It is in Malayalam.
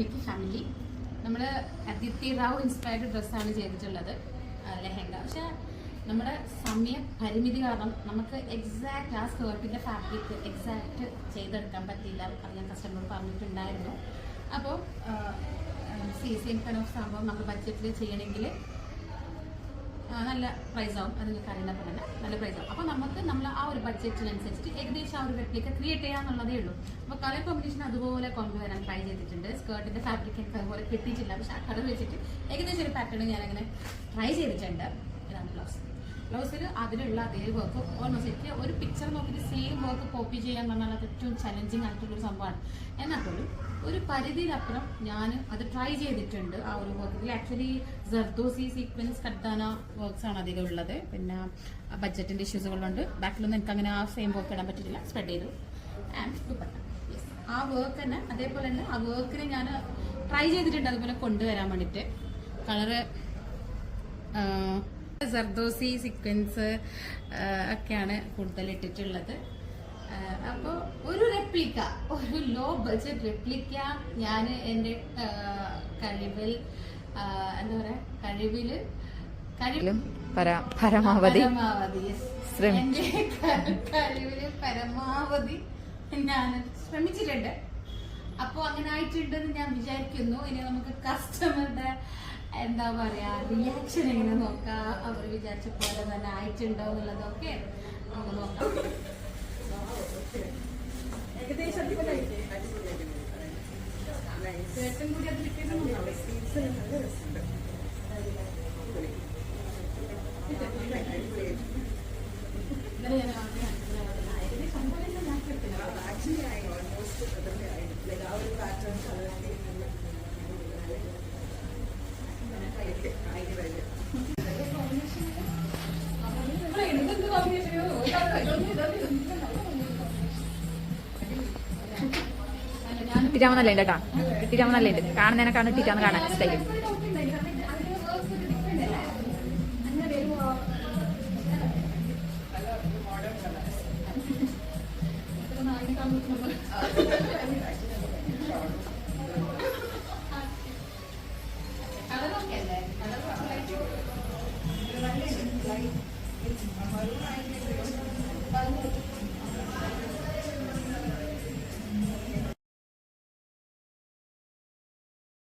Mickey family. നമ്മൾ അദിതി റാവു ഇൻസ്പയർഡ് ഡ്രസ്സാണ് ചെയ്തിട്ടുള്ളത്, ലെഹങ്ക. പക്ഷെ നമ്മുടെ സമയ പരിമിതി കാരണം നമുക്ക് എക്സാക്റ്റ് ആ സ്കേർട്ടിൻ്റെ ഫാബ്രിക് എക്സാക്റ്റ് ചെയ്തെടുക്കാൻ പറ്റില്ല. അത് ഞാൻ കസ്റ്റമർ പറഞ്ഞിട്ടുണ്ടായിരുന്നു. അപ്പോൾ സെയിം കൈൻഡ് ഓഫ് സംഭവം നമ്മൾ ബഡ്ജറ്റിൽ ചെയ്യണമെങ്കിൽ നല്ല പ്രൈസ് ആവും. അത് നിങ്ങൾക്ക് അറിയുന്നപ്പോൾ തന്നെ നല്ല പ്രൈസ് ആവും. അപ്പോൾ നമ്മൾ ആ ഒരു ബഡ്ജറ്റിനനുസരിച്ചിട്ട് ഏകദേശം ആ ഒരു റെപ്ലിക്ക ക്രിയേറ്റ് ചെയ്യാന്നുള്ളതേ ഉള്ളൂ. അപ്പോൾ കളർ കോമ്പിനേഷൻ അതുപോലെ കൊണ്ടുവരാൻ ട്രൈ ചെയ്തിട്ടുണ്ട്. സ്കേർട്ടിൻ്റെ ഫാബ്രിക് എനിക്ക് അതുപോലെ കിട്ടിയിട്ടില്ല. പക്ഷെ ആ കളർ വെച്ചിട്ട് ഏകദേശം ഒരു പാറ്റേൺ ഞാനങ്ങനെ ട്രൈ ചെയ്തിട്ടുണ്ട്. ഇതാണ് ബ്ലൗസിൽ അതിലുള്ള അതേ വർക്ക് ഓൾമോസ്റ്റ് എനിക്ക് ഒരു പിക്ചർ നോക്കിയിട്ട് സെയിം വർക്ക് കോപ്പി ചെയ്യാൻ പറഞ്ഞാൽ അത് ഏറ്റവും ചലഞ്ചിങ് ആയിട്ടുള്ളൊരു സംഭവമാണ്. എന്നാൽ പോലും ഒരു പരിധിയിലപ്പുറം ഞാൻ അത് ട്രൈ ചെയ്തിട്ടുണ്ട്. ആ ഒരു വർക്കിൽ ആക്ച്വലി ജർദോസി സീക്വൻസ് കട്ടാന വർക്ക്സ് ആണ് അധികം ഉള്ളത്. പിന്നെ ബഡ്ജറ്റിൻ്റെ ഇഷ്യൂസുകളുണ്ട്. ബാക്കിലൊന്നും എനിക്ക് അങ്ങനെ ആ സെയിം വർക്ക് ഇടാൻ പറ്റിയിട്ടില്ല. സ്പ്രെഡ് ചെയ്തു ആൻഡ് ദുപ്പട്ട. ആ വർക്ക് തന്നെ അതേപോലെ തന്നെ ആ വർക്കിന് ഞാൻ ട്രൈ ചെയ്തിട്ടുണ്ട് അതുപോലെ കൊണ്ടുവരാൻ വേണ്ടിയിട്ട്. കളറ് ജർദോസി സീക്വൻസ് ഒക്കെയാണ് കൂടുതൽ ഇട്ടിട്ടുള്ളത്. അപ്പോൾ ഒരു റെപ്ലിക്ക, ഒരു ലോ ബഡ്ജറ്റ് റെപ്ലിക്ക ഞാൻ എൻ്റെ കഴിവിൽ എന്താ പറയുക പരമാവധി എൻ്റെ കഴിവിൽ പരമാവധി ഞാൻ ശ്രമിച്ചിട്ടുണ്ട്. അപ്പോൾ അങ്ങനെ ആയിട്ടുണ്ടെന്ന് ഞാൻ വിചാരിക്കുന്നു. ഇനി നമുക്ക് കസ്റ്റമറുടെ എന്താ പറയാ റിയാക്ഷൻ എങ്ങനെ നോക്കാം, അവർ വിചാരിച്ച പോലെ തന്നെ ആയിട്ടുണ്ടോ എന്നുള്ളതൊക്കെ നമുക്ക് നോക്കാം. ഇട്ടിട്ടാവുന്നല്ലേ ഉണ്ട് കേട്ടോ, ഇട്ടിട്ടാവുന്നല്ലേ ഉണ്ട് കാണുന്നതിനെക്കാണ് ഇട്ടിട്ടാന്ന് കാണാൻ സ്റ്റൈൽ.